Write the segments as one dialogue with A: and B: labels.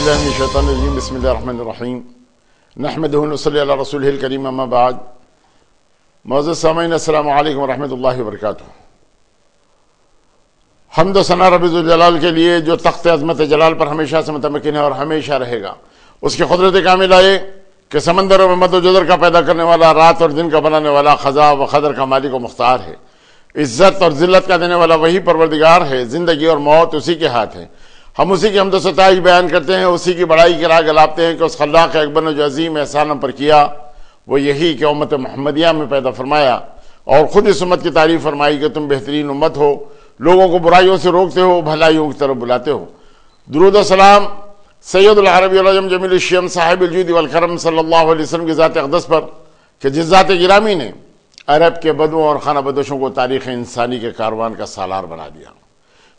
A: باللہ من الشیطان الرجیم بسم اللہ الرحمن الرحیم نحمدہ ونصلی علی رسولہ الکریم اما بعد. معزز سامعین السلام علیکم ورحمۃ اللہ وبرکاتہ. حمد و ثنا رب ذوالجلال کے لیے جو تخت عظمت جلال پر ہمیشہ سے متمکن ہے اور ہمیشہ رہے گا. اس کی قدرت کاملہ ہے کہ سمندروں میں مد و جزر کا پیدا کرنے والا، رات اور دن کا بنانے والا، خزاں و قدر کا مالک و مختار ہے. عزت اور ذلت کا دینے والا وہی پروردگار ہے. زندگی اور موت اسی کے ہاتھ ہے. ہم اسی کی حمد و ستائش بیان کرتے ہیں، اسی کی بڑائی کی راہ گلاتے ہیں کہ اس خلاق اکبر نے جو عظیم احسان ہم پر کیا وہ یہی کہ امت محمدیہ میں پیدا فرمایا اور خود اس امت کی تعریف فرمائی کہ تم بہترین امت ہو، لوگوں کو برائیوں سے روکتے ہو، بھلائیوں کی طرف بلاتے ہو. درود و سلام سید العرب والعجم جمیل الشیم صاحب الجود والکرم صلی اللہ علیہ وسلم کی ذات اقدس پر کہ جس ذات گرامی نے عرب کے بدوؤں اور خانہ بدوشوں کو تاریخ انسانی کے کاروان کا سالار بنا دیا.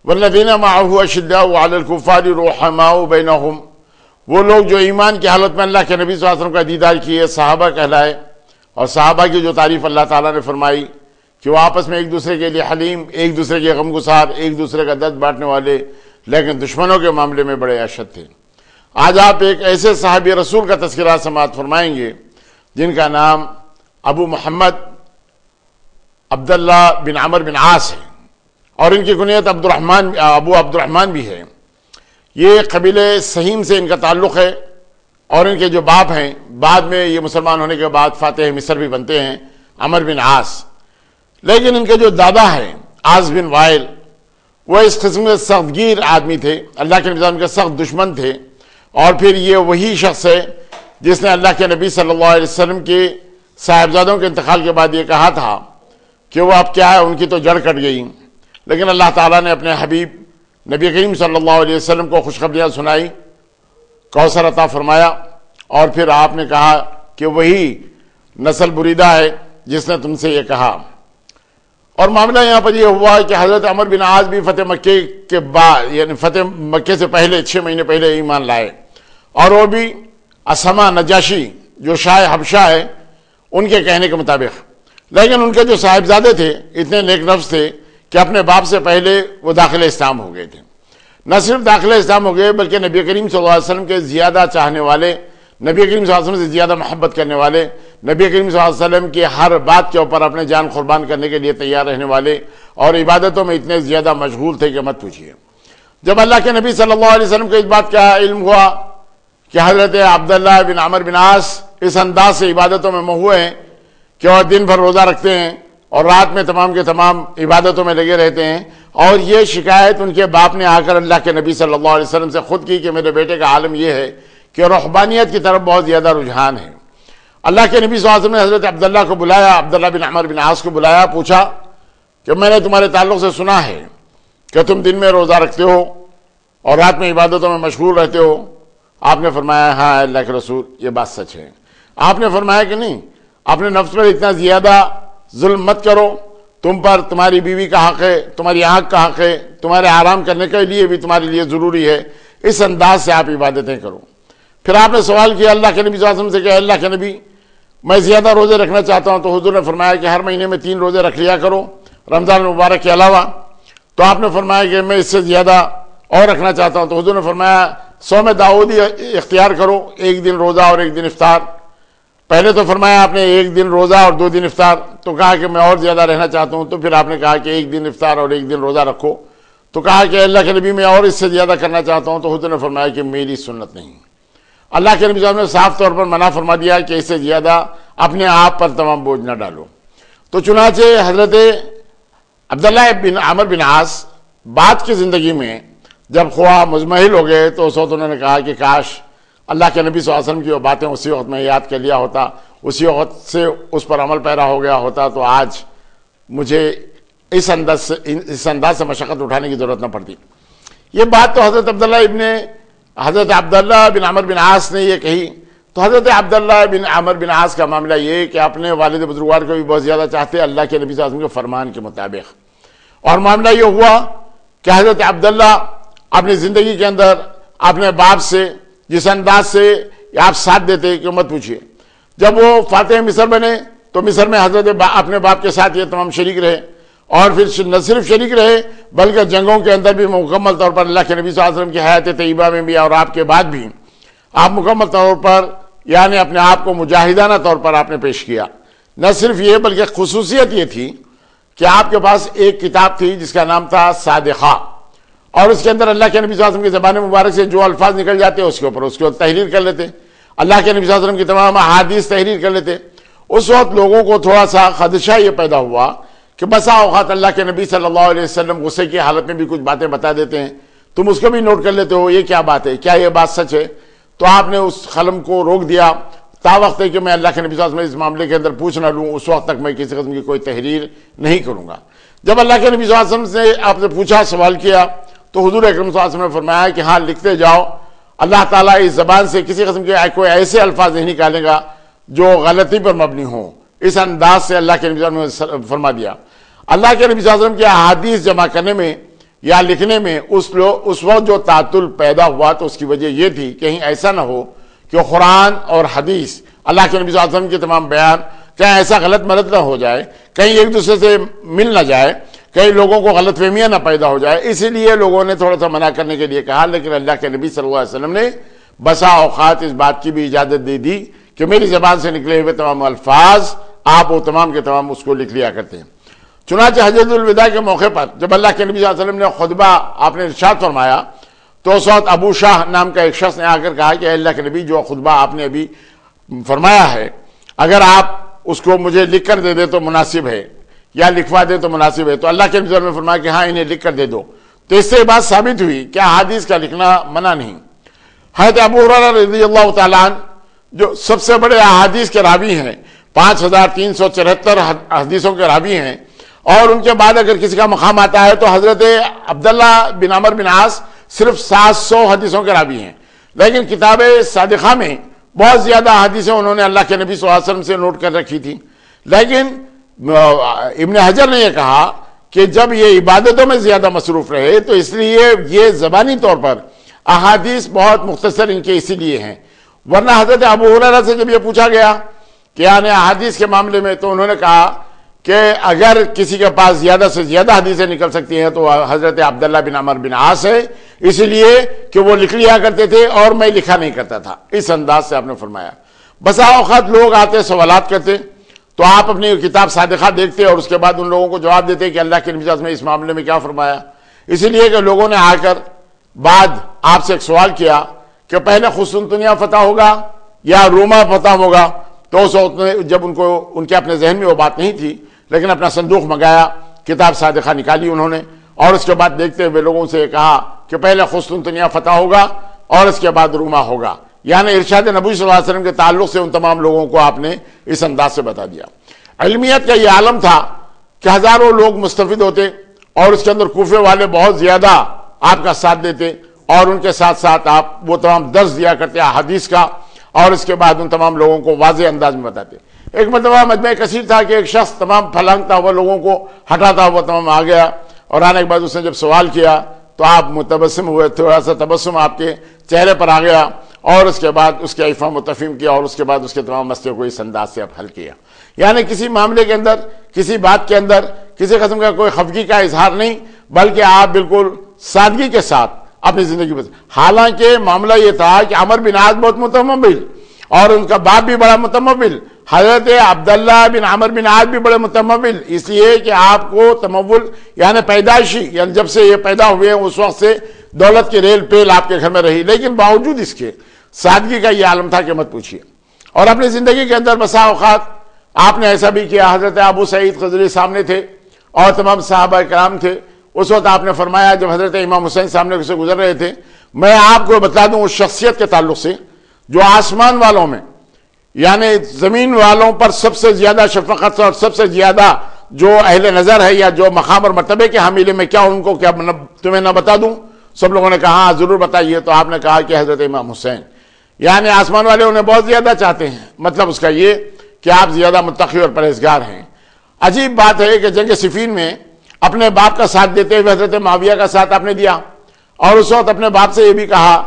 A: والذین معه اشداء علی الکفار رحماء بینہم، وہ لوگ جو ایمان کی حالت میں اللہ کے نبی صلی اللہ علیہ وسلم کا دیدار کیے صحابہ کہلائے. اور صحابہ کی جو تعریف اللہ تعالیٰ نے فرمائی کہ وہ آپس میں ایک دوسرے کے لیے حلیم، ایک دوسرے کے غمگسار، ایک دوسرے کا درد بانٹنے والے، لیکن دشمنوں کے معاملے میں بڑے اشد تھے. آج آپ ایک ایسے صحابی رسول کا تذکرہ سماعت فرمائیں گے جن کا نام ابو محمد عبداللہ بن عمر بن عاص ہے اور ان کی کنیت ابو عبد الرحمن بھی ہے. یہ قبیلے سہیم سے ان کا تعلق ہے اور ان کے جو باپ ہیں بعد میں یہ مسلمان ہونے کے بعد فاتح مصر بھی بنتے ہیں، عمر بن عاص. لیکن ان کے جو دادا ہیں عاص بن وائل، وہ اس قسم کے سخت گیر آدمی تھے، اللہ کے نظام کے سخت دشمن تھے. اور پھر یہ وہی شخص ہے جس نے اللہ کے نبی صلی اللہ علیہ وسلم کے صاحبزادوں کے انتقال کے بعد یہ کہا تھا کہ وہ اب کیا ہے، ان کی تو جڑ کٹ گئی. لیکن اللہ تعالیٰ نے اپنے حبیب نبی کریم صلی اللہ علیہ وسلم کو خوشخبریاں سنائی، کوثر عطا فرمایا، اور پھر آپ نے کہا کہ وہی نسل بریدہ ہے جس نے تم سے یہ کہا. اور معاملہ یہاں پر یہ ہوا کہ حضرت عمر بن عاص بھی فتح مکے کے بعد یعنی فتح مکے سے پہلے 6 مہینے پہلے ایمان لائے، اور وہ بھی اسما نجاشی جو شاہ حبشہ ہے ان کے کہنے کے مطابق. لیکن ان کے جو صاحبزادے تھے اتنے نیک نفس تھے کہ اپنے باپ سے پہلے وہ داخل اسلام ہو گئے تھے. نہ صرف داخل اسلام ہو گئے بلکہ نبی کریم صلی اللہ علیہ وسلم کے زیادہ چاہنے والے، نبی کریم صلی اللہ علیہ وسلم سے زیادہ محبت کرنے والے، نبی کریم صلی اللہ علیہ وسلم کی ہر بات کے اوپر اپنے جان قربان کرنے کے لیے تیار رہنے والے، اور عبادتوں میں اتنے زیادہ مشغول تھے کہ مت پوچھیے. جب اللہ کے نبی صلی اللہ علیہ وسلم کو اس بات کا علم ہوا کہ حضرت عبداللہ بن عمر بن عاص اس انداز سے عبادتوں میں مہوئے ہیں کہ وہ دن بھر روزہ رکھتے ہیں اور رات میں تمام کے تمام عبادتوں میں لگے رہتے ہیں، اور یہ شکایت ان کے باپ نے آ کر اللہ کے نبی صلی اللہ علیہ وسلم سے خود کی کہ میرے بیٹے کا عالم یہ ہے کہ رہبانیت کی طرف بہت زیادہ رجحان ہے. اللہ کے نبی صلی اللہ علیہ وسلم نے حضرت عبداللہ کو بلایا، عبداللہ بن عمر بن عاص کو بلایا، پوچھا کہ میں نے تمہارے تعلق سے سنا ہے کہ تم دن میں روزہ رکھتے ہو اور رات میں عبادتوں میں مشغول رہتے ہو. آپ نے فرمایا ہاں اللہ کے رسول یہ بات سچ ہے. آپ نے فرمایا کہ نہیں، اپنے نفس پر اتنا زیادہ ظلم مت کرو، تم پر تمہاری بیوی کا حق ہے، تمہاری آنکھ کا حق ہے، تمہارے آرام کرنے کے لیے بھی تمہارے لیے ضروری ہے، اس انداز سے آپ عبادتیں کرو. پھر آپ نے سوال کیا اللہ کے نبی صلی اللہ علیہ وسلم سے کہ اللہ کے نبی میں زیادہ روزے رکھنا چاہتا ہوں. تو حضور نے فرمایا کہ ہر مہینے میں 3 روزے رکھ لیا کرو رمضان المبارک کے علاوہ. تو آپ نے فرمایا کہ میں اس سے زیادہ اور رکھنا چاہتا ہوں. تو حضور نے فرمایا صوم داؤدی اختیار کرو، 1 دن روزہ اور 1 دن افطار. پہلے تو فرمایا آپ نے 1 دن روزہ اور 2 دن افطار. تو کہا کہ میں اور زیادہ رہنا چاہتا ہوں. تو پھر آپ نے کہا کہ 1 دن افطار اور 1 دن روزہ رکھو. تو کہا کہ اللہ کے نبی میں اور اس سے زیادہ کرنا چاہتا ہوں. تو حضور نے فرمایا کہ میری سنت نہیں. اللہ کے نبی صلی اللہ علیہ وسلم نے صاف طور پر منع فرما دیا کہ اس سے زیادہ اپنے آپ پر تمام بوجھ نہ ڈالو. تو چنانچہ حضرت عبداللہ بن عمر بن عاص بعد کی زندگی میں جب خواہ مزمحل ہو گئے تو اس وقت انہوں نے کہا کہ کاش اللہ کے نبی صلی اللہ علیہ وسلم کی وہ باتیں اسی وقت میں یاد کر لیا ہوتا، اسی وقت سے اس پر عمل پیرا ہو گیا ہوتا تو آج مجھے اس انداز سے مشقت اٹھانے کی ضرورت نہ پڑتی. یہ بات تو حضرت عبداللہ بن عمر بن عاص نے یہ کہی. تو حضرت عبداللہ بن عمر بن عاص کا معاملہ یہ کہ اپنے والد بزرگوار کو بھی بہت زیادہ چاہتے اللہ کے نبی صلی اللہ علیہ وسلم کے فرمان کے مطابق. اور معاملہ یہ ہوا کہ حضرت عبداللہ اپنی زندگی کے اندر اپنے باپ سے جس انداز سے آپ ساتھ دیتے کہ مت پوچھیے. جب وہ فاتح مصر بنے تو مصر میں حضرت اپنے باپ کے ساتھ یہ تمام شریک رہے، اور پھر نہ صرف شریک رہے بلکہ جنگوں کے اندر بھی مکمل طور پر اللہ کے نبی صلی اللہ علیہ وسلم کی حیات طیبہ میں بھی اور آپ کے بعد بھی آپ مکمل طور پر یعنی اپنے آپ کو مجاہدانہ طور پر آپ نے پیش کیا. نہ صرف یہ بلکہ خصوصیت یہ تھی کہ آپ کے پاس ایک کتاب تھی جس کا نام تھا صادقہ، اور اس کے اندر اللہ کے نبی صلی اللہ علیہ وسلم کی زبان مبارک سے جو الفاظ نکل جاتے اس کے اوپر تحریر کر لیتے. اللہ کے نبی صلی اللہ علیہ وسلم کی تمام احادیث تحریر کر لیتے. اس وقت لوگوں کو تھوڑا سا خدشہ یہ پیدا ہوا کہ بسا اوقات اللہ کے نبی صلی اللہ علیہ وسلم غصے کی حالت میں بھی کچھ باتیں بتا دیتے ہیں، تم اس کو بھی نوٹ کر لیتے ہو، یہ کیا بات ہے، کیا یہ بات سچ ہے؟ تو آپ نے اس قلم کو روک دیا تا وقت ہے کہ میں اللہ کے نبی صلی اللہ علیہ وسلم اس معاملے کے اندر پوچھ نہ لوں، اس وقت تک میں کسی قسم کی کوئی تحریر نہیں کروں گا. جب اللہ کے نبی صلی اللہ علیہ وسلم سے آپ نے پوچھا، سوال کیا، تو حضور اکرم صلی اللہ علیہ وسلم نے فرمایا کہ ہاں لکھتے جاؤ، اللہ تعالیٰ اس زبان سے کسی قسم کے کوئی ایسے الفاظ نہیں نکالے گا جو غلطی پر مبنی ہوں. اس انداز سے اللہ کے نبی صلی اللہ علیہ وسلم نے فرما دیا. اللہ کے نبی صلی اللہ علیہ وسلم کی احادیث جمع کرنے میں یا لکھنے میں اس وقت جو تعطل پیدا ہوا تو اس کی وجہ یہ تھی کہیں ایسا نہ ہو کہ قرآن اور حدیث اللہ کے نبی صلی اللہ علیہ وسلم کے تمام بیان کہیں ایسا غلط ملت نہ ہو جائے، کہیں ایک دوسرے سے مل نہ جائے، کئی لوگوں کو غلط فہمیاں نہ پیدا ہو جائے. اسی لیے لوگوں نے تھوڑا سا منع کرنے کے لیے کہا، لیکن اللہ کے نبی صلی اللہ علیہ وسلم نے بسا اوقات اس بات کی بھی اجازت دے دی کہ میری زبان سے نکلے ہوئے تمام الفاظ آپ وہ تمام کے تمام اس کو لکھ لیا کرتے ہیں. چنانچہ حجۃ الوداع کے موقع پر جب اللہ کے نبی صلی اللہ علیہ وسلم نے خطبہ آپ نے ارشاد فرمایا تو اس وقت ابو شاہ نام کا ایک شخص نے آ کر کہا کہ اللہ کے نبی جو خطبہ آپ نے ابھی فرمایا ہے اگر آپ اس کو مجھے لکھ کر دے دے تو مناسب ہے یا لکھوا دے تو مناسب ہے. تو اللہ کے نبی صلی اللہ علیہ وسلم نے فرمایا کہ ہاں انہیں لکھ کر دے دو. تو اس سے یہ بات ثابت ہوئی کہ احادیث کا لکھنا منع نہیں. حضرت ابو ہریرہ رضی اللہ تعالیٰ عنہ جو سب سے بڑے احادیث کے راوی ہیں، 5374 حدیثوں کے راوی ہیں، اور ان کے بعد اگر کسی کا مقام آتا ہے تو حضرت عبداللہ بن عمر بن عاص صرف 700 حدیثوں کے راوی ہیں. لیکن کتاب صادقہ میں بہت زیادہ حدیثیں انہوں نے اللہ کے نبی صلی اللہ علیہ وسلم سے نوٹ کر رکھی تھی. لیکن ابن حجر نے یہ کہا کہ جب یہ عبادتوں میں زیادہ مصروف رہے تو اس لیے یہ زبانی طور پر احادیث بہت مختصر ان کے اسی لیے ہیں. ورنہ حضرت ابو ہریرہ سے جب یہ پوچھا گیا کہ یعنی احادیث کے معاملے میں تو انہوں نے کہا کہ اگر کسی کے پاس زیادہ سے زیادہ حدیثیں نکل سکتی ہیں تو حضرت عبداللہ بن عمر بن عاص ہے، اس لیے کہ وہ لکھ لیا کرتے تھے اور میں لکھا نہیں کرتا تھا. اس انداز سے آپ نے فرمایا. بسا اوقات لوگ آتے سوالات کرتے تو آپ اپنی کتاب صادقہ دیکھتے اور اس کے بعد ان لوگوں کو جواب دیتے کہ اللہ کے نبی صلی اللہ علیہ وسلم نے اس معاملے میں کیا فرمایا. اسی لیے کہ لوگوں نے آ کر بعد آپ سے ایک سوال کیا کہ پہلے قسطنطنیہ فتح ہوگا یا روما فتح ہوگا. تو اس وقت جب ان کے اپنے ذہن میں وہ بات نہیں تھی، لیکن اپنا صندوق منگایا، کتاب صادقہ نکالی انہوں نے، اور اس کے بعد دیکھتے ہوئے لوگوں سے کہا کہ پہلے قسطنطنیہ فتح ہوگا اور اس کے بعد روما ہوگا. یعنی ارشاد نبوی صلی اللہ علیہ وسلم کے تعلق سے ان تمام لوگوں کو آپ نے اس انداز سے بتا دیا. علمیت کا یہ عالم تھا کہ ہزاروں لوگ مستفید ہوتے اور اس کے اندر کوفے والے بہت زیادہ آپ کا ساتھ دیتے اور ان کے ساتھ ساتھ آپ وہ تمام درس دیا کرتے حدیث کا، اور اس کے بعد ان تمام لوگوں کو واضح انداز میں بتاتے. ایک مرتبہ مجمع کثیر تھا کہ ایک شخص تمام پھلانگتا ہوا لوگوں کو ہٹاتا ہوا تمام آ گیا، اور آنے کے بعد اس نے جب سوال کیا تو آپ متبسم ہوئے، تھوڑا سا تبسم آپ کے چہرے پر آ گیا، اور اس کے بعد اس کے افہام و تفہیم کیا اور اس کے بعد اس کے تمام مسئلے کو اس انداز سے آپ حل کیا. یعنی کسی معاملے کے اندر، کسی بات کے اندر کسی قسم کا کوئی خفگی کا اظہار نہیں، بلکہ آپ بالکل سادگی کے ساتھ اپنی زندگی بس. حالانکہ معاملہ یہ تھا کہ عمر بن عاص بہت متمول اور ان کا باپ بھی بڑا متمول، حضرت عبداللہ بن عمر بن عاص بھی بڑے متمول، اس لیے کہ آپ کو تمول یعنی پیدائشی، یعنی جب سے یہ پیدا ہوئے اس وقت سے دولت کی ریل پیل آپ کے گھر میں رہی، لیکن باوجود اس کے سادگی کا یہ عالم تھا کہ مت پوچھیے. اور اپنی زندگی کے اندر بسا اوقات آپ نے ایسا بھی کیا. حضرت ابو سعید خدری سامنے تھے اور تمام صحابہ کرام تھے. اس وقت آپ نے فرمایا جب حضرت امام حسین سامنے سے گزر رہے تھے، میں آپ کو بتا دوں اس شخصیت کے تعلق سے جو آسمان والوں میں یعنی زمین والوں پر سب سے زیادہ شفقت اور سب سے زیادہ جو اہل نظر ہے یا جو مقام اور مرتبے کے حامل میں کیا ان کو کیا تمہیں نہ بتا دوں؟ سب لوگوں نے کہا ہاں ضرور بتائیے. تو آپ نے کہا کہ حضرت امام حسین، یعنی آسمان والے انہیں بہت زیادہ چاہتے ہیں، مطلب اس کا یہ کہ آپ زیادہ متقی اور پرہیزگار ہیں. عجیب بات ہے کہ جنگ صفین میں اپنے باپ کا ساتھ دیتے ہوئے حضرت معاویہ کا ساتھ آپ نے دیا، اور اس وقت اپنے باپ سے یہ بھی کہا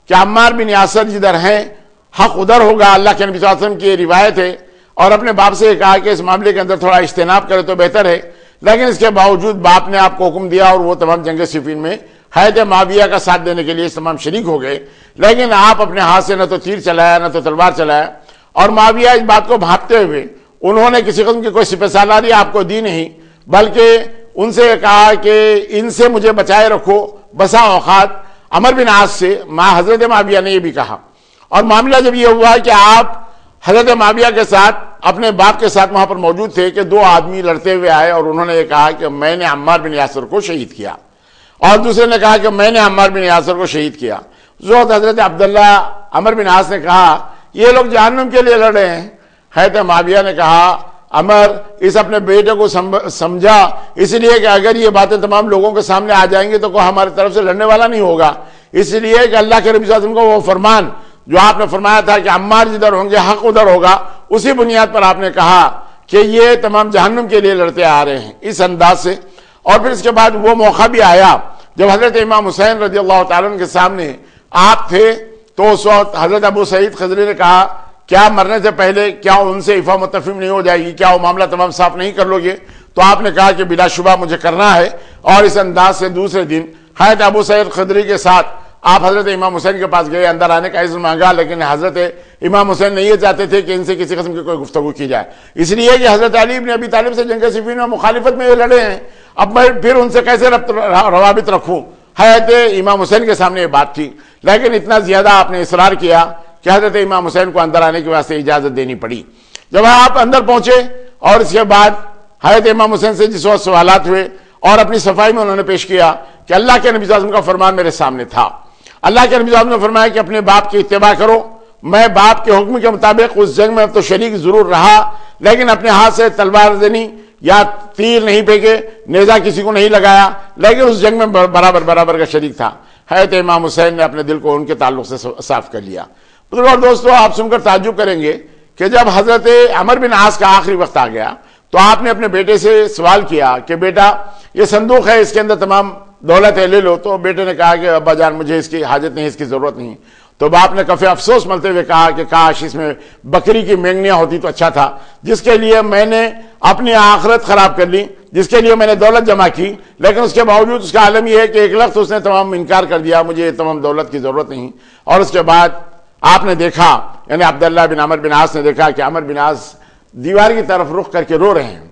A: کہ عمار بن یاسر جدھر ہیں حق ادھر ہوگا. اللہ کے نبی صلی اللہ علیہ وسلم کی یہ روایت ہے، اور اپنے باپ سے یہ کہا کہ اس معاملے کے اندر تھوڑا اجتناب کرے تو بہتر ہے. لیکن اس کے باوجود باپ نے آپ کو حکم دیا اور وہ تمام جنگ صفین میں حضرت معاویہ کا ساتھ دینے کے لیے اس تمام شریک ہو گئے، لیکن آپ اپنے ہاتھ سے نہ تو تیر چلایا نہ تو تلوار چلایا، اور معاویہ اس بات کو بھانپتے ہوئے انہوں نے کسی قسم کی کوئی سپہ سالاری آپ کو دی نہیں، بلکہ ان سے کہا کہ ان سے مجھے بچائے رکھو، بسا اوقات عمر بن عاص سے حضرت معاویہ نے یہ بھی کہا۔ اور معاملہ جب یہ ہوا کہ آپ حضرت معاویہ کے ساتھ اپنے باپ کے ساتھ وہاں پر موجود تھے کہ دو آدمی لڑتے ہوئے آئے اور انہوں نے یہ کہا کہ میں نے عمار بن یاسر کو شہید کیا، اور دوسرے نے کہا کہ میں نے عمار بن یاسر کو شہید کیا۔ اس وقت حضرت عبداللہ عمر بن عاص نے کہا یہ لوگ جہنم کے لیے لڑ رہے ہیں۔ حضرت معاویہ نے کہا عمر اس اپنے بیٹے کو سمجھا، اس لیے کہ اگر یہ باتیں تمام لوگوں کے سامنے آ جائیں گی تو کوئی ہماری طرف سے لڑنے والا نہیں ہوگا، اس لیے کہ اللہ کے نبی صلی اللہ علیہ وسلم کو وہ فرمان جو آپ نے فرمایا تھا کہ عمار جدھر ہوں گے حق ادھر ہوگا، اسی بنیاد پر آپ نے کہا کہ یہ تمام جہنم کے لیے لڑتے آ رہے ہیں اس انداز سے۔ اور پھر اس کے بعد وہ موقع بھی آیا جب حضرت امام حسین رضی اللہ تعالیٰ عنہ کے سامنے آپ تھے، تو اس وقت حضرت ابو سعید خدری نے کہا کیا مرنے سے پہلے کیا ان سے افا متفق نہیں ہو جائے گی، کیا وہ معاملہ تمام صاف نہیں کر لو گے؟ تو آپ نے کہا کہ بلا شبہ مجھے کرنا ہے، اور اس انداز سے دوسرے دن حضرت ابو سعید خدری کے ساتھ آپ حضرت امام حسین کے پاس گئے، اندر آنے کا اذن مانگا، لیکن حضرت امام حسین نہیں یہ چاہتے تھے کہ ان سے کسی قسم کی کوئی گفتگو کی جائے، اس لیے کہ حضرت علی بن ابی طالب سے جنگ صفین میں مخالفت میں یہ لڑے ہیں، اب میں پھر ان سے کیسے روابط رکھوں؟ حضرت امام حسین کے سامنے یہ بات تھی، لیکن اتنا زیادہ آپ نے اصرار کیا کہ حضرت امام حسین کو اندر آنے کے واسطے اجازت دینی پڑی۔ جب آپ اندر پہنچے اور اس کے بعد حضرت امام حسین سے جس وقت سوالات ہوئے اور اپنی صفائی میں انہوں نے پیش کیا کہ اللہ کے نبی صلی اللہ علیہ وسلم کا فرمان میرے سامنے تھا، اللہ کے نبی صلی اللہ علیہ وسلم نے فرمایا کہ اپنے باپ کی اتباع کرو، میں باپ کے حکم کے مطابق اس جنگ میں تو شریک ضرور رہا، لیکن اپنے ہاتھ سے تلوار زنی یا تیر نہیں پھینکے، نیزہ کسی کو نہیں لگایا، لیکن اس جنگ میں برابر کا شریک تھا۔ حضرت امام حسین نے اپنے دل کو ان کے تعلق سے صاف کر لیا۔ اور دوستو آپ سن کر تعجب کریں گے کہ جب حضرت عمر بن عاص کا آخری وقت آ گیا تو آپ نے اپنے بیٹے سے سوال کیا کہ بیٹا یہ صندوق ہے، اس کے اندر تمام دولت ہے، لے لو۔ تو بیٹے نے کہا کہ ابا جان مجھے اس کی حاجت نہیں، اس کی ضرورت نہیں۔ تو باپ نے کفِ افسوس ملتے ہوئے کہا کہ کاش اس میں بکری کی مینگنیاں ہوتی تو اچھا تھا، جس کے لیے میں نے اپنی آخرت خراب کر لی، جس کے لیے میں نے دولت جمع کی، لیکن اس کے باوجود اس کا عالم یہ ہے کہ ایک لفظ اس نے تمام انکار کر دیا، مجھے تمام دولت کی ضرورت نہیں۔ اور اس کے بعد آپ نے دیکھا، یعنی عبداللہ بن عمر بن عاص نے دیکھا کہ عمر بن عاص دیوار کی طرف رخ کر کے رو رہے ہیں۔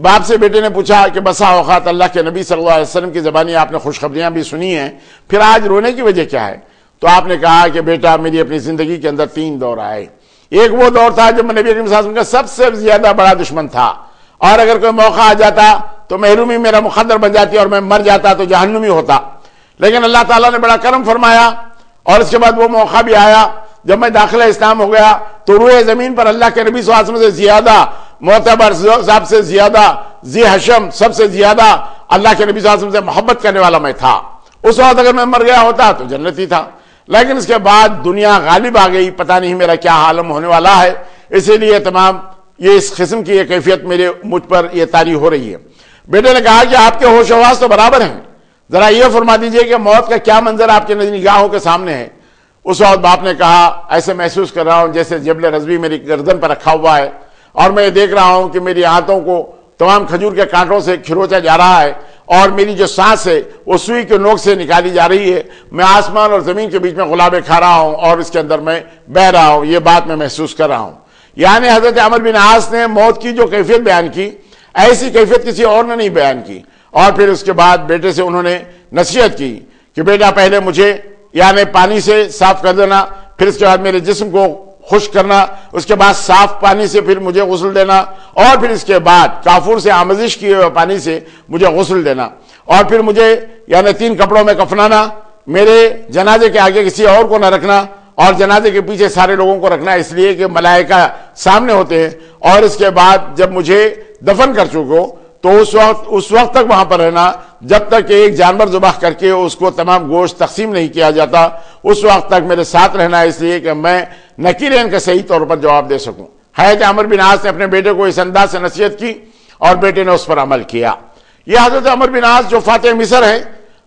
A: باپ سے بیٹے نے پوچھا کہ بسا اوقات اللہ کے نبی صلی اللہ علیہ وسلم کی زبانی آپ نے خوشخبریاں بھی سنی ہیں، پھر آج رونے کی وجہ کیا ہے؟ تو آپ نے کہا کہ بیٹا میری اپنی زندگی کے اندر 3 دور آئے۔ ایک وہ دور تھا جب میں نبی کریم صلی اللہ علیہ وسلم کا سب سے زیادہ بڑا دشمن تھا، اور اگر کوئی موقع آ جاتا تو محرومی میرا مقدر بن جاتی اور میں مر جاتا تو جہنمی ہوتا، لیکن اللہ تعالیٰ نے بڑا کرم فرمایا، اور اس کے بعد وہ موقع بھی آیا جب میں داخلہ اسلام ہو گیا تو روئے زمین پر اللہ کے نبی صلی اللہ علیہ وسلم سے زیادہ معتبر، سب سے زیادہ ذی حشم، سب سے زیادہ اللہ کے نبی صلی اللہ علیہ وسلم سے محبت کرنے والا میں تھا۔ اس وقت اگر میں مر گیا ہوتا تو جنتی تھا، لیکن اس کے بعد دنیا غالب آ گئی، پتہ نہیں میرا کیا عالم ہونے والا ہے، اسی لیے تمام یہ اس قسم کی یہ کیفیت مجھ پر یہ طاری ہو رہی ہے۔ بیٹے نے کہا کہ آپ کے ہوش و حواس تو برابر ہیں، ذرا یہ فرما دیجئے کہ موت کا کیا منظر آپ کے نگاہوں کے سامنے ہے؟ اس وقت باپ نے کہا ایسے محسوس کر رہا ہوں جیسے جبل رضوی میری گردن پر رکھا ہوا ہے، اور میں دیکھ رہا ہوں کہ میری ہاتھوں کو تمام کھجور کے کانٹوں سے کھروچا جا رہا ہے، اور میری جو سانس ہے وہ سوئی کے نوک سے نکالی جا رہی ہے، میں آسمان اور زمین کے بیچ میں غلابے کھا رہا ہوں اور اس کے اندر میں بہ رہا ہوں، یہ بات میں محسوس کر رہا ہوں۔ یعنی حضرت عمر بن عاص نے موت کی جو کیفیت بیان کی، ایسی کیفیت کسی اور نے نہیں بیان کی۔ اور پھر اس کے بعد بیٹے سے انہوں نے نصیحت کی کہ بیٹا پہلے مجھے یعنی پانی سے صاف کر دینا، پھر اس کے بعد میرے جسم کو خشک کرنا، اس کے بعد صاف پانی سے پھر مجھے غسل دینا، اور پھر اس کے بعد کافور سے آمیزش کیے ہوئے پانی سے مجھے غسل دینا، اور پھر مجھے یعنی 3 کپڑوں میں کفنانا، میرے جنازے کے آگے کسی اور کو نہ رکھنا، اور جنازے کے پیچھے سارے لوگوں کو رکھنا، اس لیے کہ ملائکہ سامنے ہوتے ہیں، اور اس کے بعد جب مجھے دفن کر چکو تو اس وقت تک وہاں پر رہنا جب تک کہ ایک جانور ذبح کر کے اس کو تمام گوشت تقسیم نہیں کیا جاتا، اس وقت تک میرے ساتھ رہنا، اس لیے کہ میں نکیرین کا صحیح طور پر جواب دے سکوں۔ حضرت عمر بن عاص نے اپنے بیٹے کو اس انداز سے نصیحت کی اور بیٹے نے اس پر عمل کیا۔ یہ حضرت عمر بن عاص جو فاتح مصر ہے،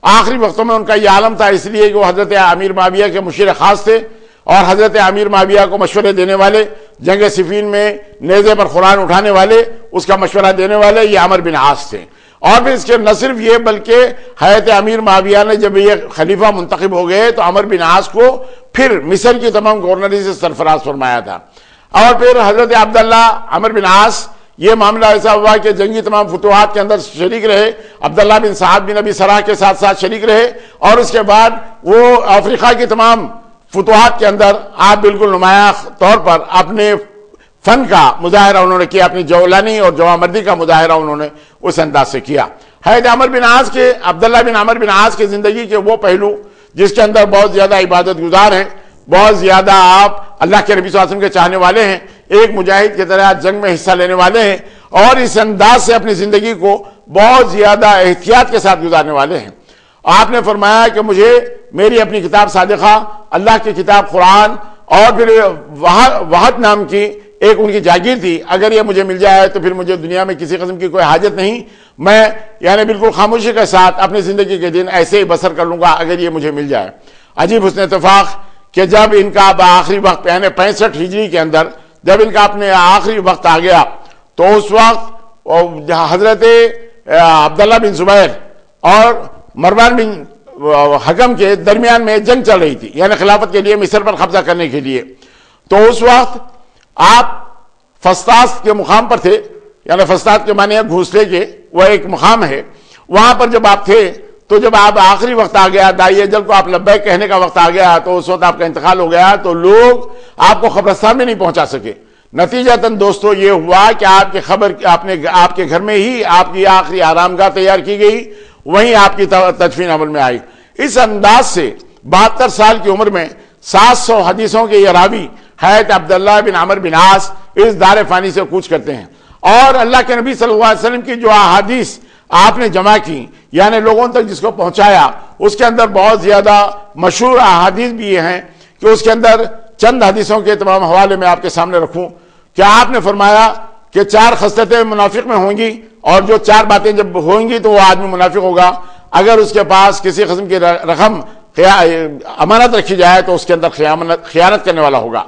A: آخری وقتوں میں ان کا یہ عالم تھا، اس لیے کہ وہ حضرت امیر معاویہ کے مشیر خاص تھے، اور حضرت امیر معاویہ کو مشورے دینے والے، جنگ صفین میں نیزے پر قرآن اٹھانے والے، اس کا مشورہ دینے والے یہ عمر بن عاص تھے۔ اور پھر اس کے نہ صرف یہ بلکہ حضرت امیر معاویہ نے جب یہ خلیفہ منتخب ہو گئے تو عمرو بن عاص کو پھر مصر کی تمام گورنری سے سرفراز فرمایا تھا. اور پھر حضرت عبداللہ عمرو بن عاص یہ معاملہ ایسا ہوا کہ جنگی تمام فتوحات کے اندر شریک رہے. عبداللہ بن سعد بن ابی سرح کے ساتھ ساتھ شریک رہے اور اس کے بعد وہ افریقہ کی تمام فتوحات کے اندر آپ بالکل نمایاں طور پر اپنے فن کا مظاہرہ انہوں نے کیا, اپنی جولانی اور جوامردی کا مظاہرہ انہوں نے اس انداز سے کیا. حضرت عبداللہ بن عمرو بن عاص کی زندگی کے وہ پہلو جس کے اندر بہت زیادہ عبادت گزار ہیں, بہت زیادہ آپ اللہ کے نبی صلی اللہ علیہ وسلم کے چاہنے والے ہیں, ایک مجاہد کی طرح جنگ میں حصہ لینے والے ہیں اور اس انداز سے اپنی زندگی کو بہت زیادہ احتیاط کے ساتھ گزارنے والے ہیں. آپ نے فرمایا کہ مجھے میری اپنی کتاب صادقہ, اللہ کی کتاب قرآن اور پھر وحد نام کی ایک ان کی جاگیر تھی, اگر یہ مجھے مل جائے تو پھر مجھے دنیا میں کسی قسم کی کوئی حاجت نہیں, میں یعنی بالکل خاموشی کے ساتھ اپنی زندگی کے دن ایسے ہی بسر کر لوں گا اگر یہ مجھے مل جائے. عجیب حسن اتفاق کہ جب ان کا آخری وقت یعنی 65 ہجری کے اندر جب ان کا اپنے آخری وقت آ گیا تو اس وقت حضرت عبداللہ بن زبیر اور مروان بن حکم کے درمیان میں جنگ چل رہی تھی, یعنی خلافت کے لیے مصر پر قبضہ کرنے کے لیے. تو اس وقت آپ فسطاط کے مقام پر تھے, یعنی فسطاط کے معنی ہے گھونسلے کے, وہ ایک مقام ہے, وہاں پر جب آپ تھے تو جب آپ آخری وقت آ گیا, داعی اجل کو آپ لبیک کہنے کا وقت آ گیا, تو اس وقت آپ کا انتقال ہو گیا تو لوگ آپ کو قبرستان میں نہیں پہنچا سکے. نتیجتاً دوستو یہ ہوا کہ آپ کی خبر آپ کے گھر میں ہی آپ کی آخری آرام گاہ تیار کی گئی, وہیں آپ کی تدفین عمل میں آئی. اس انداز سے 72 سال کی عمر میں 700 حدیثوں کے یہ راوی حضرت عبداللہ بن عمرو بن عاص اس دار فانی سے کوچ کرتے ہیں, اور اللہ کے نبی صلی اللہ علیہ وسلم کی جو احادیث آپ نے جمع کی یعنی لوگوں تک جس کو پہنچایا, اس کے اندر بہت زیادہ مشہور احادیث بھی یہ ہیں کہ اس کے اندر چند حدیثوں کے تمام حوالے میں آپ کے سامنے رکھوں. کہ آپ نے فرمایا کہ 4 خصلتیں منافق میں ہوں گی, اور جو 4 باتیں جب ہوں گی تو وہ آدمی منافق ہوگا. اگر اس کے پاس کسی قسم کی رقم امانت رکھی جائے تو اس کے اندر خیانت کرنے والا ہوگا.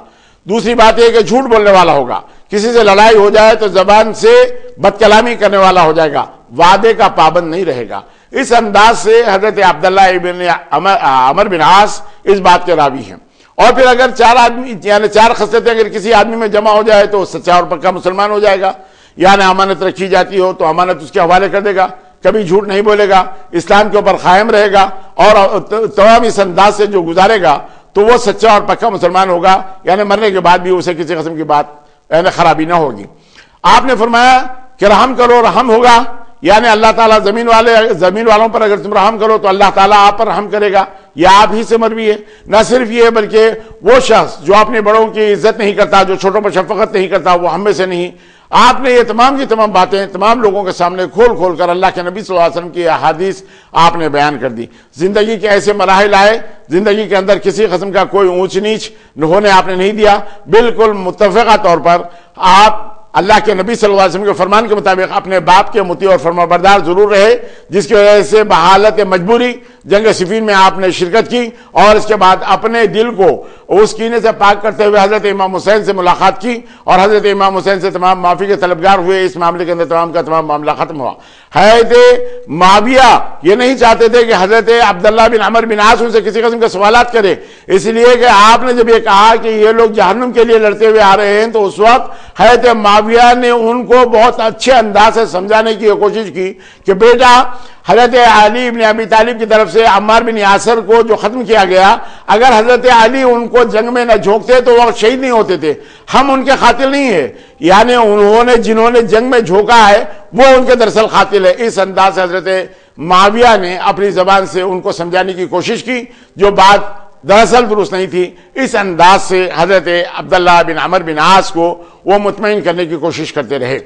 A: دوسری بات یہ کہ جھوٹ بولنے والا ہوگا, کسی سے لڑائی ہو جائے تو زبان سے بد کلامی کرنے والا ہو جائے گا, وعدے کا پابند نہیں رہے گا. اس انداز سے حضرت عبداللہ ابن عمرو بن عاص اس بات کے راوی ہیں. اور پھر اگر 4 آدمی یعنی 4 خصلتیں اگر کسی آدمی میں جمع ہو جائے تو سچا اور پکا مسلمان ہو جائے گا. یعنی امانت رکھی جاتی ہو تو امانت اس کے حوالے کر دے گا, کبھی جھوٹ نہیں بولے گا, اسلام کے اوپر قائم رہے گا, اور تمام اس انداز سے جو گزارے گا تو وہ سچا اور پکا مسلمان ہوگا. یعنی مرنے کے بعد بھی اسے کسی قسم کی بات یعنی خرابی نہ ہوگی. آپ نے فرمایا کہ رحم کرو رحم ہوگا, یعنی اللہ تعالیٰ زمین والوں پر اگر تم رحم کرو تو اللہ تعالیٰ آپ پر رحم کرے گا. یہ آپ ہی سے مروی ہے. نہ صرف یہ بلکہ وہ شخص جو اپنے بڑوں کی عزت نہیں کرتا, جو چھوٹوں پر شفقت نہیں کرتا, وہ ہم میں سے نہیں. آپ نے یہ تمام کی تمام باتیں تمام لوگوں کے سامنے کھول کر اللہ کے نبی صلی اللہ علیہ وسلم کی احادیث آپ نے بیان کر دی. زندگی کے ایسے مراحل آئے, زندگی کے اندر کسی قسم کا کوئی اونچ نیچ ہونے آپ نے نہیں دیا, بالکل متفقہ طور پر آپ اللہ کے نبی صلی اللہ علیہ وسلم کے فرمان کے مطابق اپنے باپ کے مطیع اور فرمانبردار ضرور رہے, جس کی وجہ سے بحالت مجبوری جنگ صفین میں آپ نے شرکت کی, اور اس کے بعد اپنے دل کو اس کینے سے پاک کرتے ہوئے حضرت امام حسین سے ملاقات کی, اور حضرت امام حسین سے تمام معافی کے طلبگار ہوئے. اس معاملے کے اندر تمام کا تمام معاملہ ختم ہوا. حضرت معاویہ یہ نہیں چاہتے تھے کہ حضرت عبداللہ بن عمرو بن عاص ان سے کسی قسم کے سوالات کرے, اس لیے کہ آپ نے جب یہ کہا کہ یہ لوگ جہنم کے لیے لڑتے ہوئے آ رہے ہیں تو اس وقت حضرت معاویہ نے ان کو بہت اچھے انداز سے سمجھانے کی کوشش کی کہ بیٹا, حضرت علی ابن ابی طالب کی طرف سے عمار بن یاسر کو جو ختم کیا گیا, اگر حضرت علی ان کو جنگ میں نہ جھونکتے تو وہ شہید نہیں ہوتے تھے. ہم ان کے قاتل نہیں ہیں, یعنی جنہوں نے جنگ میں جھونکا ہے وہ ان کے دراصل قاتل ہے. اس انداز سے حضرت معاویہ نے اپنی زبان سے ان کو سمجھانے کی کوشش کی جو بات دراصل درست نہیں تھی. اس انداز سے حضرت عبداللہ بن عمرو بن عاص کو وہ مطمئن کرنے کی کوشش کرتے رہے.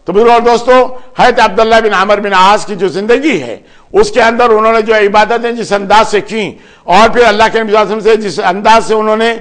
A: تو بزرگوں اور دوستو, حضرت عبداللہ بن عمرو بن عاص کی جو زندگی ہے اس کے اندر انہوں نے جو عبادتیں جس انداز سے کی, اور پھر اللہ کے نبی صلی اللہ علیہ وسلم سے جس انداز سے انہوں نے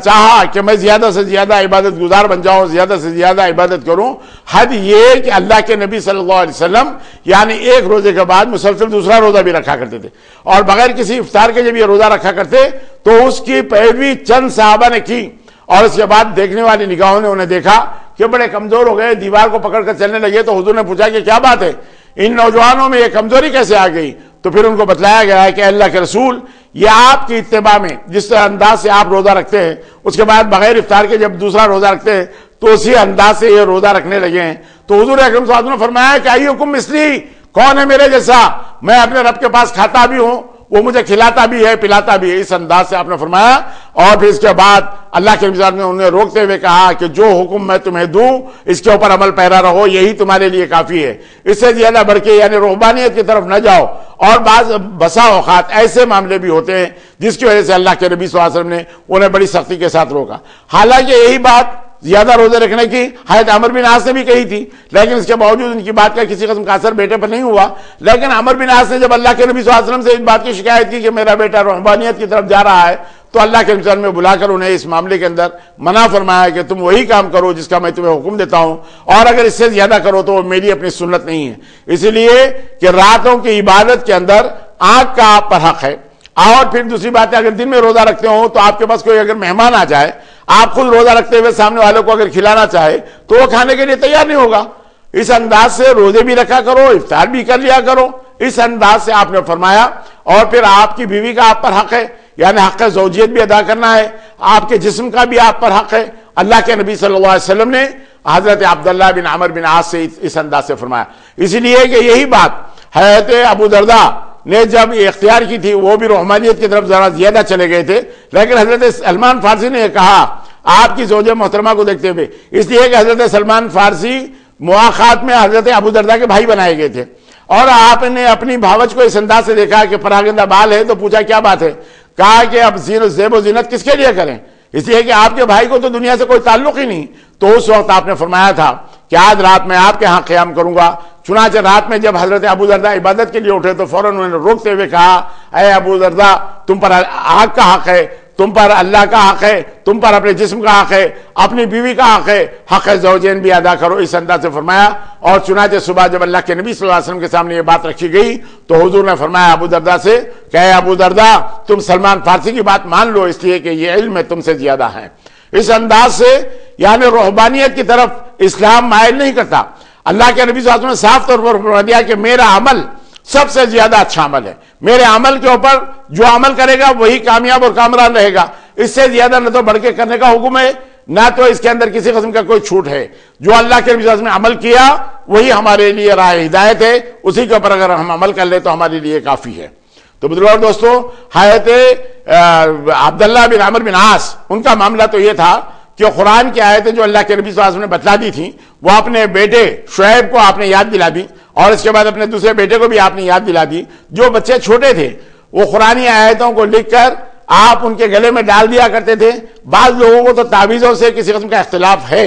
A: چاہا کہ میں زیادہ سے زیادہ عبادت گزار بن جاؤں, زیادہ سے زیادہ عبادت کروں, حد یہ کہ اللہ کے نبی صلی اللہ علیہ وسلم یعنی ایک روزے کے بعد مسلسل دوسرا روزہ بھی رکھا کرتے تھے, اور بغیر کسی افطار کے جب یہ روزہ رکھا کرتے تو اس کی پیروی چند صحابہ نے کی, اور اس کے بعد دیکھنے والی نگاہوں نے انہیں دیکھا کہ بڑے کمزور ہو گئے, دیوار کو پکڑ کر چلنے لگے. تو حضور نے پوچھا کہ کیا بات ہے, ان نوجوانوں میں یہ کمزوری کیسے آ گئی؟ تو پھر ان کو بتلایا گیا ہے کہ اللہ کے رسول یہ آپ کی اتباع میں جس انداز سے آپ روزہ رکھتے ہیں، اس کے بعد بغیر افطار کے جب دوسرا روزہ رکھتے ہیں تو اسی انداز سے یہ روزہ رکھنے لگے ہیں۔ تو حضور اکرم صلی اللہ علیہ وسلم نے فرمایا کہ ایکم مثلی، کون ہے میرے جیسا؟ میں اپنے رب کے پاس کھاتا بھی ہوں، وہ مجھے کھلاتا بھی ہے، پلاتا بھی ہے، اس انداز سے آپ نے فرمایا۔ اور پھر اس کے بعد اللہ کے نبی نے انہیں روکتے ہوئے کہا کہ جو حکم میں تمہیں دوں اس کے اوپر عمل پیرا رہو، یہی تمہارے لیے کافی ہے، اس سے زیادہ بڑھ کے یعنی رہبانیت کی طرف نہ جاؤ۔ اور بسا اوقات ایسے معاملے بھی ہوتے ہیں جس کی وجہ سے اللہ کے نبی صلی اللہ علیہ وسلم نے انہیں بڑی سختی کے ساتھ روکا۔ حالانکہ یہی بات زیادہ روزے رکھنے کی حضرت عمر بن عاص نے بھی کہی تھی، لیکن اس کے باوجود ان کی بات کا کسی قسم کا اثر بیٹے پر نہیں ہوا۔ لیکن عمر بن عاص نے جب اللہ کے نبی صلی اللہ علیہ وسلم سے اس بات کی شکایت کی کہ میرا بیٹا رہبانیت کی طرف جا رہا ہے، تو اللہ کے نبی صلی اللہ علیہ وسلم نے بلا کر انہیں اس معاملے کے اندر منع فرمایا کہ تم وہی کام کرو جس کا میں تمہیں حکم دیتا ہوں، اور اگر اس سے زیادہ کرو تو وہ میری اپنی سنت نہیں ہے۔ اسی لیے کہ راتوں کی عبادت کے اندر آنکھ کا آپ پر حق ہے۔ اور پھر دوسری بات ہے، اگر دن میں روزہ رکھتے ہو تو آپ کے پاس کوئی اگر مہمان آ جائے، آپ خود روزہ رکھتے ہوئے سامنے والوں کو اگر کھلانا چاہے تو وہ کھانے کے لیے تیار نہیں ہوگا۔ اس انداز سے روزے بھی رکھا کرو، افطار بھی کر لیا کرو، اس انداز سے آپ نے فرمایا۔ اور پھر آپ کی بیوی کا آپ پر حق ہے، یعنی حق زوجیت بھی ادا کرنا ہے، آپ کے جسم کا بھی آپ پر حق ہے۔ اللہ کے نبی صلی اللہ علیہ وسلم نے حضرت عبداللہ بن عمر بن عاص سے اس انداز سے فرمایا۔ اسی لیے کہ یہی بات حضرت ابو درداء نے جب یہ اختیار کی تھی، وہ بھی رحمانیت کی طرف ذرا زیادہ چلے گئے تھے، لیکن حضرت سلمان فارسی نے یہ کہا آپ کی زوجہ محترمہ کو دیکھتے ہوئے، اس لیے کہ حضرت سلمان فارسی مواخات میں حضرت ابو درداء کے بھائی بنائے گئے تھے، اور آپ نے اپنی بھاوج کو اس انداز سے دیکھا کہ پراگندہ بال ہے، تو پوچھا کیا بات ہے؟ کہا کہ اب زیب و زینت کس کے لیے کریں؟ اس لیے کہ آپ کے بھائی کو تو دنیا سے کوئی تعلق ہی نہیں۔ تو اس وقت آپ نے فرمایا تھا کہ آج رات میں آپ کے ہاں قیام کروں گا۔ چنانچہ رات میں جب حضرت ابو درداء عبادت کے لیے اٹھے تو فوراً انہوں نے روکتے ہوئے کہا، اے ابو درداء، تم پر آگ کا حق ہے، تم پر اللہ کا حق ہے، تم پر اپنے جسم کا حق ہے، اپنی بیوی کا حق ہے، حق زوجین بھی ادا کرو، اس انداز سے فرمایا۔ اور چنانچہ صبح جب اللہ کے نبی صلی اللہ علیہ وسلم کے سامنے یہ بات رکھی گئی تو حضور نے فرمایا ابو درداء سے کہ اے ابو درداء، تم سلمان فارسی کی بات مان لو، اس لیے کہ یہ علم میں تم سے زیادہ ہے۔ اس انداز سے یعنی رہبانیت کی طرف اسلام مائل نہیں کرتا۔ اللہ کے نبی صلی اللہ علیہ وسلم نے صاف طور پر فرما دیا کہ میرا عمل سب سے زیادہ اچھا عمل ہے، میرے عمل کے اوپر جو عمل کرے گا وہی کامیاب اور کامران رہے گا، اس سے زیادہ نہ تو بڑھ کے کرنے کا حکم ہے، نہ تو اس کے اندر کسی قسم کا کوئی چھوٹ ہے۔ جو اللہ کے نبی صلی اللہ علیہ وسلم نے عمل کیا وہی ہمارے لیے راہ ہدایت ہے، اسی کے اوپر اگر ہم عمل کر لیں تو ہمارے لیے کافی ہے۔ تو بزرگوں اور دوستوں، حضرت عبداللہ بن عمر بن عاص ان کا معاملہ تو یہ تھا کہ قرآن کی آیتیں جو اللہ کے نبی صلی اللہ علیہ وسلم نے بتلا دی تھیں وہ اپنے بیٹے شعیب کو آپ نے یاد دلا دی، اور اس کے بعد اپنے دوسرے بیٹے کو بھی آپ نے یاد دلا دی۔ جو بچے چھوٹے تھے وہ قرآنی آیتوں کو لکھ کر آپ ان کے گلے میں ڈال دیا کرتے تھے۔ بعض لوگوں کو تو تعویذوں سے کسی قسم کا اختلاف ہے،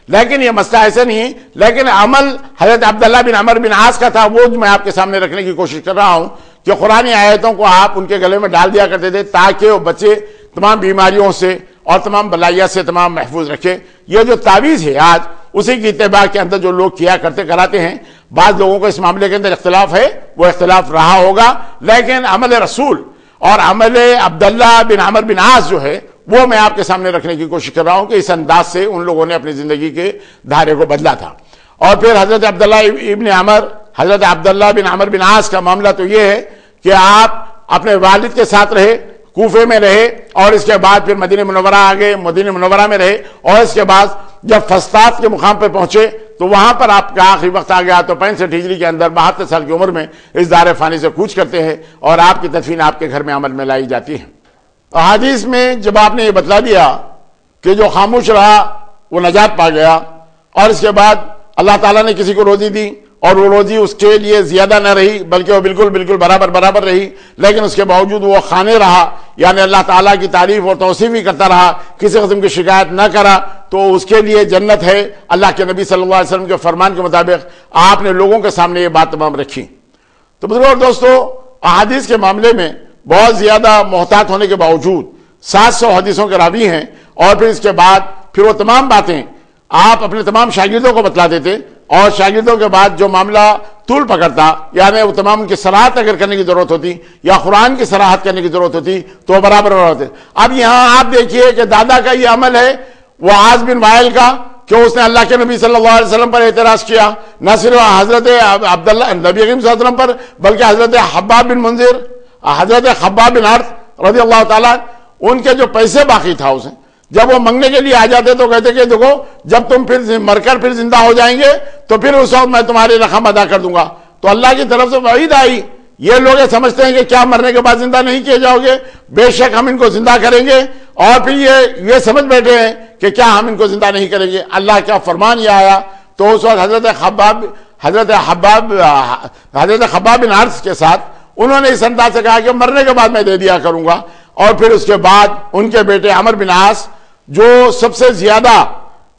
A: لیکن یہ مسئلہ ایسا نہیں ہے۔ لیکن عمل حضرت عبداللہ بن عمر بن عاص کا تھا، وہ میں آپ کے سامنے رکھنے کی کوشش کر رہا ہوں کہ قرآنی آیتوں کو آپ ان کے گلے میں ڈال دیا کرتے تھے تاکہ وہ بچے تمام بیماریوں سے اور تمام بلائیات سے تمام محفوظ رکھے۔ یہ جو تعویذ ہے آج اسی کی اتباع کے اندر جو لوگ کیا کرتے کراتے ہیں، بعض لوگوں کو اس معاملے کے اندر اختلاف ہے، وہ اختلاف رہا ہوگا، لیکن عمل رسول اور عمل عبداللہ بن عمر بن عاص جو ہے وہ میں آپ کے سامنے رکھنے کی کوشش کر رہا ہوں کہ اس انداز سے ان لوگوں نے اپنی زندگی کے دھارے کو بدلا تھا۔ اور پھر حضرت عبداللہ ابن عمر، حضرت عبداللہ بن عمر بن عاص کا معاملہ تو یہ ہے کہ آپ اپنے والد کے ساتھ رہے، کوفے میں رہے، اور اس کے بعد پھر مدینہ منورہ آ گئے، مدینہ منورہ میں رہے، اور اس کے بعد جب فسطاط کے مقام پر پہنچے تو وہاں پر آپ کا آخری وقت آ گیا تو 65 ہجری کے اندر 72 سال کی عمر میں اس دار فانی سے کوچ کرتے ہیں، اور آپ کی تدفین آپ کے گھر میں عمل میں لائی جاتی ہے۔ احادیث میں جب آپ نے یہ بتلا دیا کہ جو خاموش رہا وہ نجات پا گیا، اور اس کے بعد اللہ تعالیٰ نے کسی کو روزی دی اور وہ روزی اس کے لیے زیادہ نہ رہی بلکہ وہ بالکل برابر رہی، لیکن اس کے باوجود وہ خانے رہا، یعنی اللہ تعالیٰ کی تعریف اور توصیف ہی کرتا رہا، کسی قسم کی شکایت نہ کرا، تو اس کے لیے جنت ہے۔ اللہ کے نبی صلی اللہ علیہ وسلم کے فرمان کے مطابق آپ نے لوگوں کے سامنے یہ بات تمام رکھی۔ تو بزرگوں اور دوستو، احادیث کے معاملے میں بہت زیادہ محتاط ہونے کے باوجود 700 حدیثوں کے راوی ہیں، اور پھر اس کے بعد پھر وہ تمام باتیں آپ اپنے تمام شاگردوں کو بتلا دیتے، اور شاگردوں کے بعد جو معاملہ طول پکڑتا، یعنی وہ تمام کی صراحت اگر کرنے کی ضرورت ہوتی یا قرآن کی صراحت کرنے کی ضرورت ہوتی تو وہ برابر ہوتے۔ اب یہاں آپ دیکھیے کہ دادا کا یہ عمل ہے، وہ عاص بن وائل کا کہ اس نے اللہ کے نبی صلی اللہ علیہ وسلم پر اعتراض کیا، نہ صرف حضرت عبداللہ نبی کریم صلی اللہ علیہ وسلم پر بلکہ حضرت حباب بن منذر، حضرت خباب بن عرط رضی اللہ تعالیٰ، ان کے جو پیسے باقی تھا اسے جب وہ منگنے کے لیے آ جاتے تو کہتے کہ دیکھو جب تم پھر مر کر پھر زندہ ہو جائیں گے تو پھر اس وقت میں تمہاری رقم ادا کر دوں گا. تو اللہ کی طرف سے وعید آئی. یہ لوگ سمجھتے ہیں کہ کیا مرنے کے بعد زندہ نہیں کیے جاؤ گے؟ بے شک ہم ان کو زندہ کریں گے. اور پھر یہ سمجھ بیٹھے ہیں کہ کیا ہم ان کو زندہ نہیں کریں گے. اللہ کا فرمان یہ آیا تو اس وقت حضرت خباب بن عرط کے ساتھ انہوں نے اس انداز سے کہا کہ مرنے کے بعد میں دے دیا کروں گا. اور پھر اس کے بعد ان کے بیٹے عمر بن عاص جو سب سے زیادہ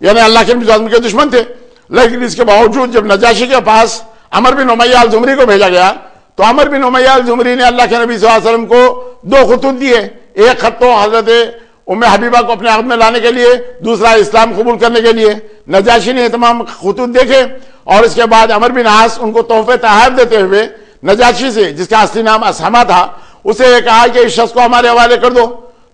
A: یعنی اللہ کے نبی صلی اللہ علیہ وسلم کے دشمن تھے، لیکن اس کے باوجود جب نجاشی کے پاس عمر بن امیہ الزمری کو بھیجا گیا تو عمر بن امیہ الزمری نے اللہ کے نبی صلی اللہ علیہ وسلم کو 2 خطوط دیے. ایک خط تو حضرت ام حبیبہ کو اپنے عہد میں لانے کے لیے، دوسرا اسلام قبول کرنے کے لیے. نجاشی نے تمام خطوط دیکھے اور اس کے بعد عمر بن عاص ان کو تحفے تحائف دیتے ہوئے نجاشی سے، جس کا اصلی نام اسحمہ تھا، اسے کہا کہ اس شخص کو ہمارے حوالے کر دو.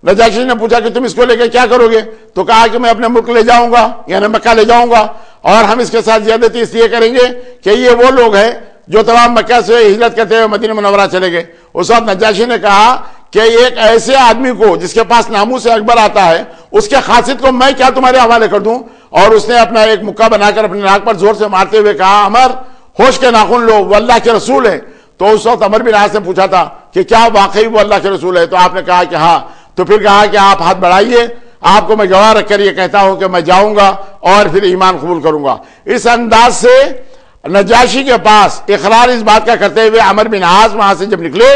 A: نجاشی نے پوچھا کہ تم اس کو لے کے کیا کرو گے؟ تو کہا کہ میں اپنے ملک لے جاؤں گا، یعنی مکہ لے جاؤں گا، اور ہم اس کے ساتھ زیادتی اس لیے کریں گے کہ یہ وہ لوگ ہیں جو تمام مکہ سے ہجرت کرتے ہوئے مدینہ منورہ چلے گئے. اس وقت نجاشی نے کہا کہ ایک ایسے آدمی کو جس کے پاس ناموس اکبر آتا ہے، اس کے خاصیت کو میں کیا تمہارے حوالے کر دوں؟ اور اس نے اپنا ایک مکہ بنا کر اپنے ناک پر زور سے مارتے ہوئے کہا عمر ہوش کے ناخن لو، وہ اللہ کے رسول ہے. تو اس وقت عمر بن عاص نے پوچھا تھا کہ کیا واقعی وہ اللہ کے رسول ہے؟ تو آپ نے کہا کہ ہاں. تو پھر کہا کہ آپ ہاتھ بڑھائیے، آپ کو میں گواہ رکھ کر یہ کہتا ہوں کہ میں جاؤں گا اور پھر ایمان قبول کروں گا. اس انداز سے نجاشی کے پاس اقرار اس بات کا کرتے ہوئے عمر بن عاص وہاں سے جب نکلے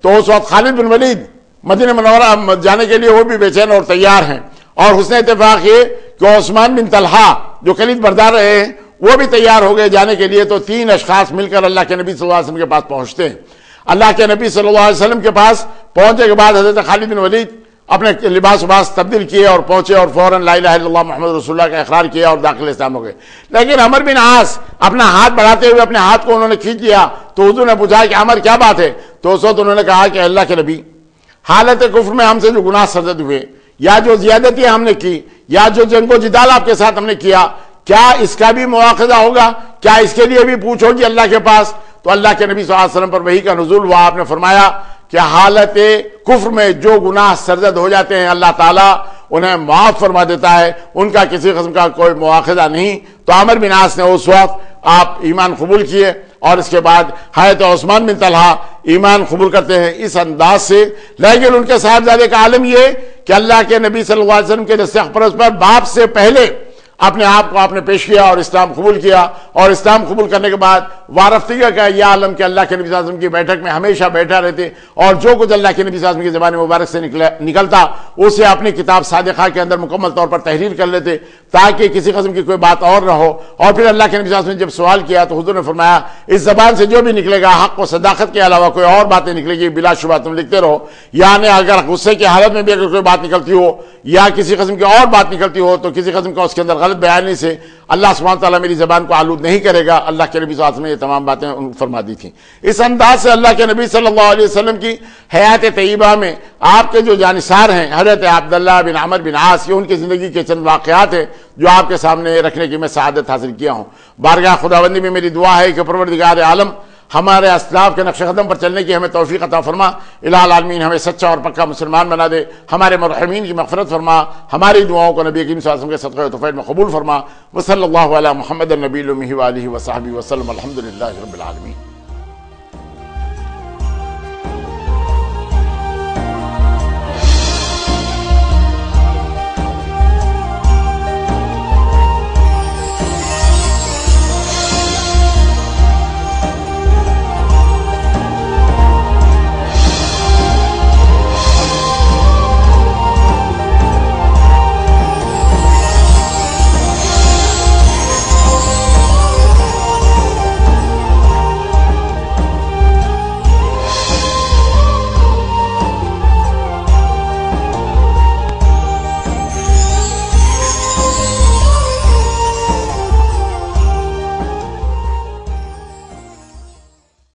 A: تو اس وقت خالد بن ولید مدینہ منورہ جانے کے لیے وہ بھی بے چین اور تیار ہیں. اور حسن اتفاق یہ کہ عثمان بن طلحہ جو کلید بردار رہے ہیں وہ بھی تیار ہو گئے جانے کے لیے. تو 3 اشخاص مل کر اللہ کے نبی صلی اللہ علیہ وسلم کے پاس پہنچتے ہیں. اللہ کے نبی صلی اللہ علیہ وسلم کے پاس پہنچنے کے بعد حضرت خالد بن ولید اپنے لباس تبدیل کیے اور پہنچے اور فوراً لا الہ الا اللہ محمد رسول اللہ کا اقرار کیا اور داخل اسلام ہو گئے. لیکن عمر بن عاص اپنا ہاتھ بڑھاتے ہوئے اپنے ہاتھ کو انہوں نے کھینچ لیا. تو حضور نے پوچھا کہ عمر کیا بات ہے؟ تو اس وقت انہوں نے کہا کہ اللہ کے نبی، حالت کفر میں ہم سے جو گناہ سرزد ہوئے، یا جو زیادتی ہم نے کی، یا جو جنگ و جدال آپ کے ساتھ ہم نے کیا، کیا اس کا بھی مواخذہ ہوگا؟ کیا اس کے لیے بھی پوچھو گی اللہ کے پاس؟ تو اللہ کے نبی صلی اللہ علیہ وسلم پر وحی کا نزول ہوا. آپ نے فرمایا کہ حالت کفر میں جو گناہ سرزد ہو جاتے ہیں اللہ تعالیٰ انہیں معاف فرما دیتا ہے، ان کا کسی قسم کا کوئی مواخذہ نہیں. تو عمر بن عاص نے اس وقت آپ ایمان قبول کیے اور اس کے بعد حضرت عثمان بن طلحہ ایمان قبول کرتے ہیں اس انداز سے. لیکن ان کے صاحبزادے کا عالم یہ کہ اللہ کے نبی صلی اللہ علیہ وسلم کے دستخط پر باپ سے پہلے اپنے آپ کو آپ نے پیش کیا اور اسلام قبول کیا. اور اسلام قبول کرنے کے بعد وارفتگی کا یہ عالم کہ اللہ کے نبی صلی اللہ علیہ وسلم کی بیٹھک میں ہمیشہ بیٹھا رہتے اور جو کچھ اللہ کے نبی صلی اللہ علیہ وسلم کی زبان مبارک سے نکلتا اسے اپنی کتاب صادقہ کے اندر مکمل طور پر تحریر کر لیتے تاکہ کسی قسم کی کوئی بات اور نہ ہو. اور پھر اللہ کے نبی صلی اللہ علیہ وسلم نے جب سوال کیا تو حضور نے فرمایا اس زبان سے جو بھی نکلے گا حق و صداقت کے علاوہ کوئی اور باتیں نکلے گی بلا شبہ تم لکھتے رہو. یعنی اگر غصے کی حالت میں بھی اگر کوئی بات نکلتی ہو یا کسی قسم کی اور بات نکلتی ہو تو کسی قسم کا اس کے اندر غلط بیانی سے اللہ سبحانہ وتعالیٰ میری زبان کو آلود نہیں کرے گا. اللہ کے نبی صلی اللہ علیہ وسلم نے یہ تمام باتیں فرما دی تھیں. اس انداز سے اللہ کے نبی صلی اللہ علیہ وسلم کی حیات طیبہ میں آپ کے جو جانثار ہیں حضرت عبداللہ بن عمر بن عاص، یہ ان کی زندگی کے چند واقعات ہیں جو آپ کے سامنے رکھنے کی میں سعادت حاصل کیا ہوں. بارگاہ خداوندی میں میری دعا ہے کہ پروردگار عالم ہمارے اسلاف کے نقش قدم پر چلنے کی ہمیں توفیق عطا فرما. الہ العالمین ہمیں سچا اور پکا مسلمان بنا دے. ہمارے مرحومین کی مغفرت فرما. ہماری دعاؤں کو نبی کریم صلی اللہ علیہ وسلم کے صدقہ و توفیق میں قبول فرما. وصلی اللہ علی محمد النبی الامی و آلہ و صحبہ وسلم. الحمدللہ رب العالمین.